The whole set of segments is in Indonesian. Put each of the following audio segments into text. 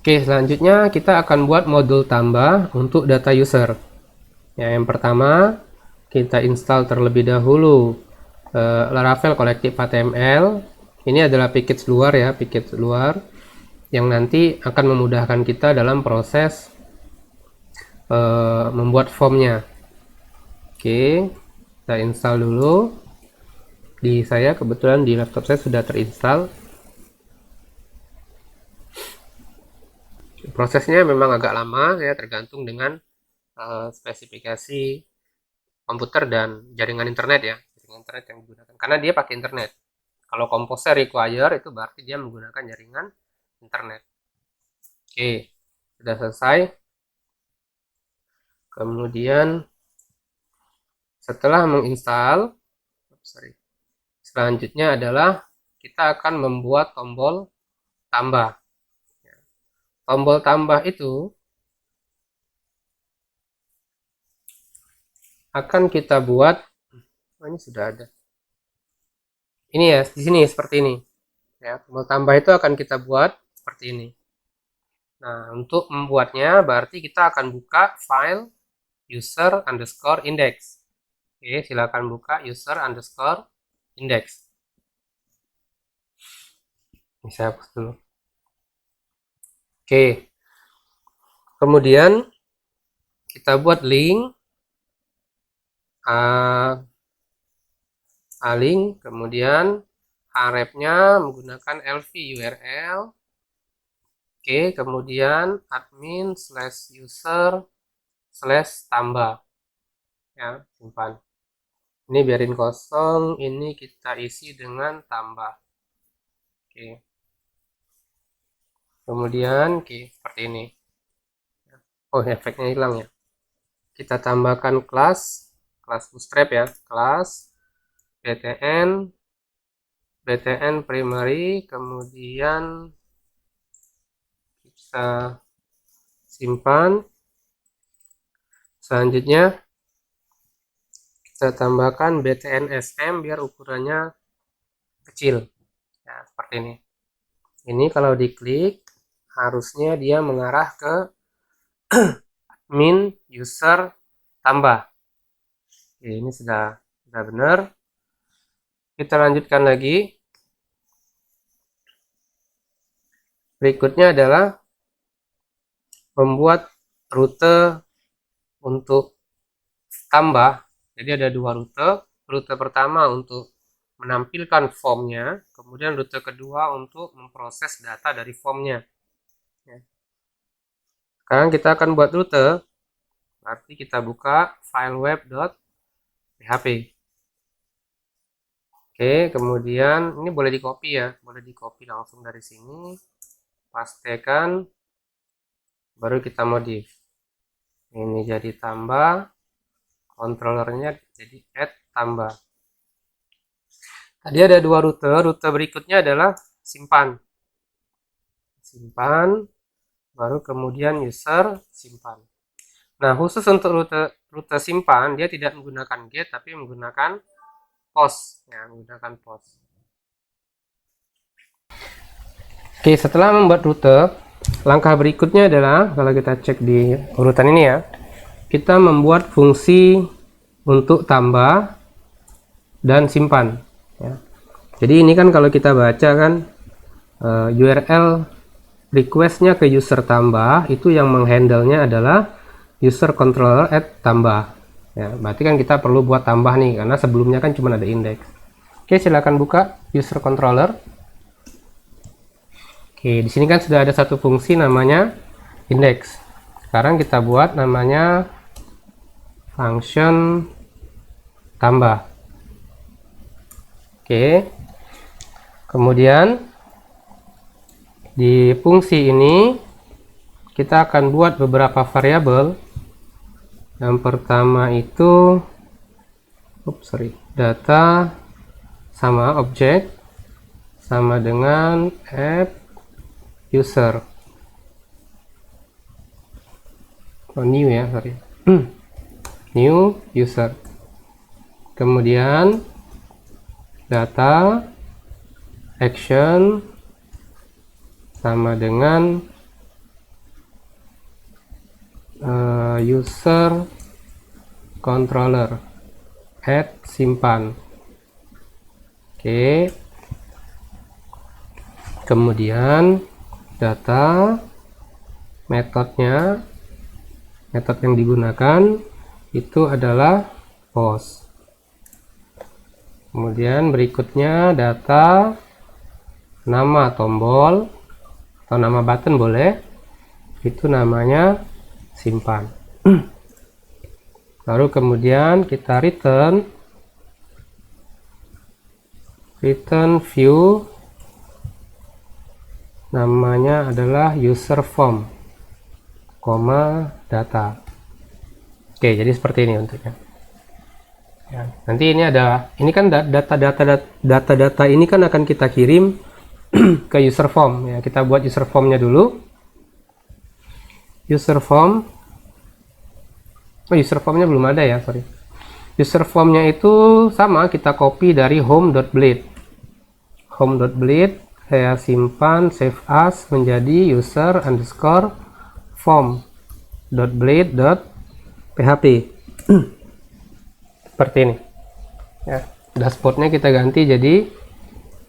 Oke, selanjutnya kita akan buat modul tambah untuk data user. Ya, yang pertama kita install terlebih dahulu Laravel Collective HTML. Ini adalah package luar ya, package luar yang nanti akan memudahkan kita dalam proses membuat formnya. Oke, kita install dulu. Di saya kebetulan di laptop saya sudah terinstall. Prosesnya memang agak lama ya, tergantung dengan spesifikasi komputer dan jaringan internet ya, jaringan internet yang digunakan. Karena dia pakai internet. Kalau Composer require itu berarti dia menggunakan jaringan internet. Oke, sudah selesai. Kemudian setelah menginstal, selanjutnya adalah kita akan membuat tombol tambah. Tombol tambah itu akan kita buat, ini sudah ada. Ini ya, di sini seperti ini. Ya, tombol tambah itu akan kita buat seperti ini. Nah, untuk membuatnya berarti kita akan buka file user underscore index. Oke, silakan buka user underscore index. Ini saya hapus dulu. Oke, kemudian kita buat link link, kemudian hrefnya menggunakan lv url. Oke, kemudian admin / user / tambah ya, simpan. Ini biarin kosong, ini kita isi dengan tambah. Oke, kemudian seperti ini. Oh, efeknya hilang ya. Kita tambahkan kelas bootstrap ya, kelas btn primary, kemudian kita simpan. Selanjutnya kita tambahkan btn sm biar ukurannya kecil ya, seperti ini. Ini kalau diklik harusnya dia mengarah ke admin user tambah. Oke, ini sudah benar. Kita lanjutkan lagi. Berikutnya adalah membuat rute untuk tambah. Jadi ada dua rute. Rute pertama untuk menampilkan formnya, kemudian rute kedua untuk memproses data dari formnya. Sekarang kita akan buat rute. Berarti kita buka file web.php. Oke, kemudian ini boleh di copy ya, boleh di copy langsung dari sini, pastekan, baru kita modif. Ini jadi tambah, controllernya jadi add tambah. Tadi ada dua rute, rute berikutnya adalah simpan, baru kemudian user simpan. Nah, khusus untuk rute simpan, dia tidak menggunakan get, tapi menggunakan post ya, menggunakan post. Oke, setelah membuat rute, langkah berikutnya adalah kalau kita cek di urutan ini ya, kita membuat fungsi untuk tambah dan simpan ya. Jadi ini kan kalau kita baca kan URL requestnya ke user tambah itu yang menghandle-nya adalah user controller add tambah ya, berarti kan kita perlu buat tambah nih karena sebelumnya kan cuma ada index. Oke, silakan buka user controller. Oke, di sini kan sudah ada satu fungsi namanya index. Sekarang kita buat namanya function tambah. Oke, kemudian di fungsi ini kita akan buat beberapa variabel. Yang pertama itu data sama objek sama dengan app user. New ya, new user. Kemudian data action sama dengan user controller add simpan. Oke. Kemudian data metode yang digunakan itu adalah post. Kemudian berikutnya data nama tombol atau nama button boleh, itu namanya simpan. Lalu kemudian kita return view, namanya adalah user form, data. Oke, jadi seperti ini bentuknya. Ya, nanti ini kan data ini kan akan kita kirim ke user form ya. Kita buat user formnya dulu. User formnya belum ada ya, sorry. User formnya itu sama, kita copy dari home.blade. Saya simpan save as menjadi user underscore form.blade.php. Seperti ini ya. Dashboardnya kita ganti jadi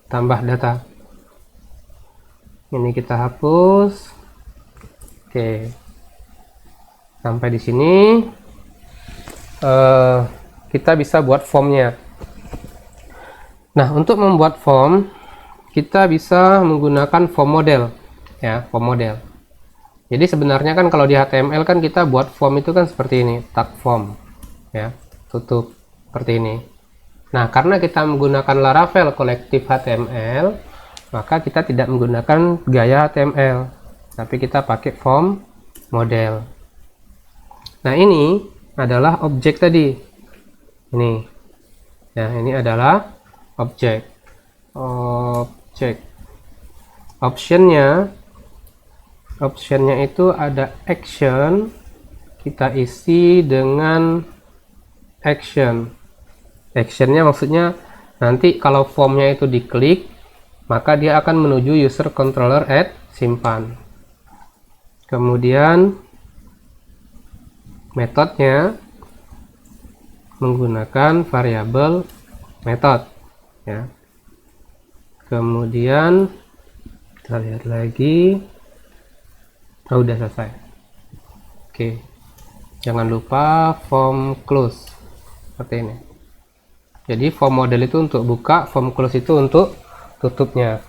tambah data. Ini kita hapus. Oke, sampai di sini kita bisa buat formnya. Nah, untuk membuat form kita bisa menggunakan form model ya, form model. Jadi sebenarnya kan kalau di HTML kan kita buat form itu kan seperti ini, tag form ya, tutup seperti ini. Nah, karena kita menggunakan Laravel Collective HTML, maka kita tidak menggunakan gaya HTML, tapi kita pakai form model. Nah, ini adalah objek tadi. Ini ya, ini adalah objek. Optionnya itu ada action, kita isi dengan actionnya maksudnya nanti kalau formnya itu diklik maka dia akan menuju user controller add simpan. Kemudian metodenya menggunakan variabel method ya. Kemudian kita lihat lagi. Udah selesai. Oke, jangan lupa form close seperti ini. Jadi form model itu untuk buka, form close itu untuk tutupnya.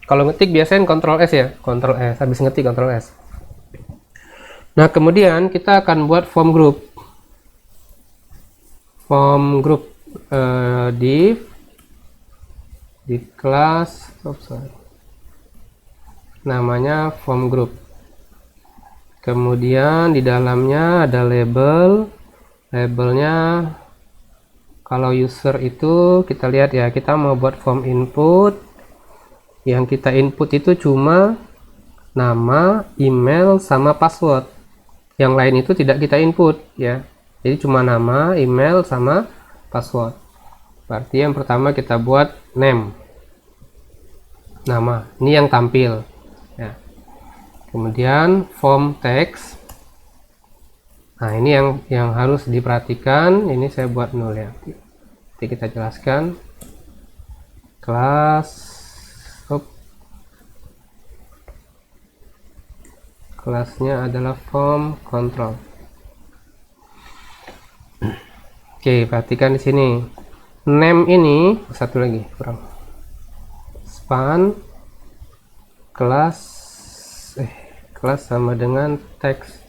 Kalau ngetik biasanya Ctrl S ya, Ctrl S, habis ngetik Ctrl S. Nah, kemudian kita akan buat form group div class, namanya form group. Kemudian di dalamnya ada labelnya. Kalau user itu kita lihat ya, kita mau buat form input, yang kita input itu cuma nama, email, sama password. Yang lain itu tidak kita input ya, jadi cuma nama, email, sama password. Berarti yang pertama kita buat name, nama, ini yang tampil ya. Kemudian form text. Nah, ini yang harus diperhatikan. Ini saya buat 0 ya. Nanti kita jelaskan. Kelasnya adalah form control. Oke, perhatikan di sini. Name ini satu lagi kurang. Span kelas sama dengan text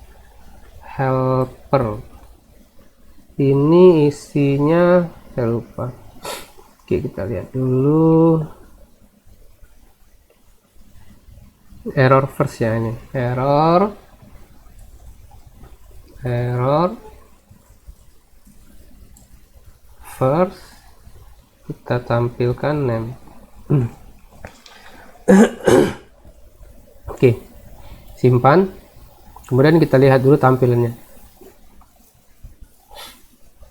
helper. Ini isinya saya lupa. Oke, kita lihat dulu. Error first ya, ini error first, kita tampilkan name. Oke, simpan. Kemudian kita lihat dulu tampilannya.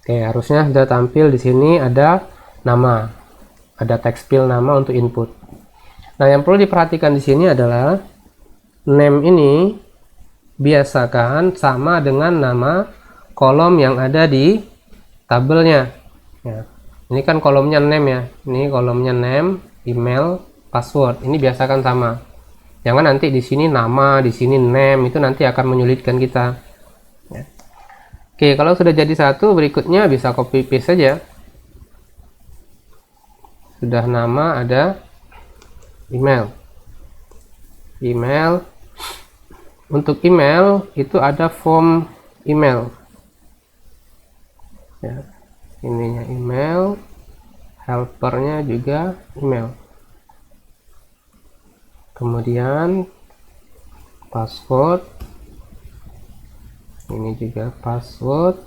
Oke, harusnya sudah tampil di sini, ada nama, ada text field nama untuk input. Nah, yang perlu diperhatikan di sini adalah name ini biasakan sama dengan nama kolom yang ada di tabelnya ya. Ini kan kolomnya name ya, ini kolomnya name, email, password. Ini biasakan sama. Jangan nanti di sini nama, di sini name, itu nanti akan menyulitkan kita ya. Oke, kalau sudah jadi satu, berikutnya bisa copy paste saja. Sudah nama, ada email. Untuk email itu ada form email ya, ininya email, helpernya juga email, kemudian password, ini juga password.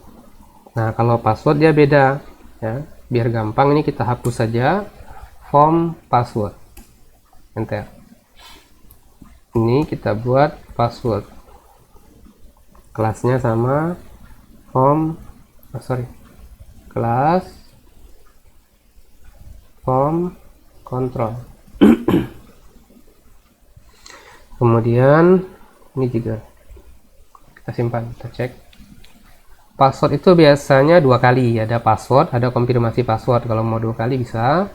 Nah, kalau password dia beda ya, biar gampang ini kita hapus saja form password, enter. Ini kita buat password, kelasnya sama form, kelas form control. Kemudian ini juga kita simpan, kita cek. Password itu biasanya 2 kali, ada password, ada konfirmasi password. Kalau mau 2 kali bisa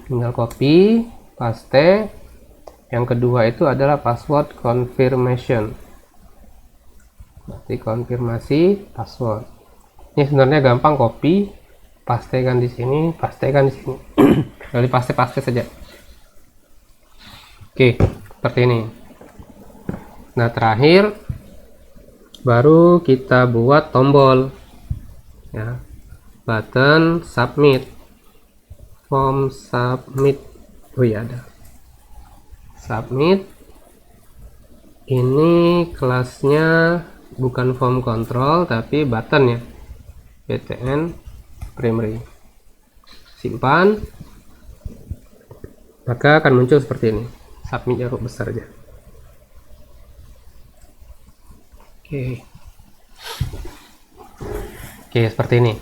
tinggal copy paste. Yang kedua itu adalah password confirmation, berarti konfirmasi password. Ini sebenarnya gampang, copy, pastekan di sini, pastekan di sini. Lalu paste saja. Oke, seperti ini. Nah, terakhir baru kita buat tombol ya, button submit, form submit. Oh iya, ada submit. Ini kelasnya bukan form control tapi button ya, btn primary. Simpan, maka akan muncul seperti ini, submitnya huruf besar aja. Oke, seperti ini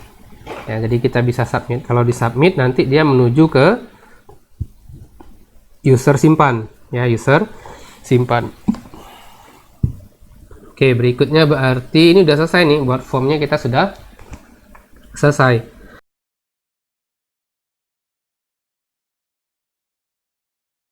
ya. Jadi kita bisa submit. Kalau di submit nanti dia menuju ke user simpan ya, user simpan. Oke, berikutnya berarti ini udah selesai nih, buat formnya kita sudah selesai.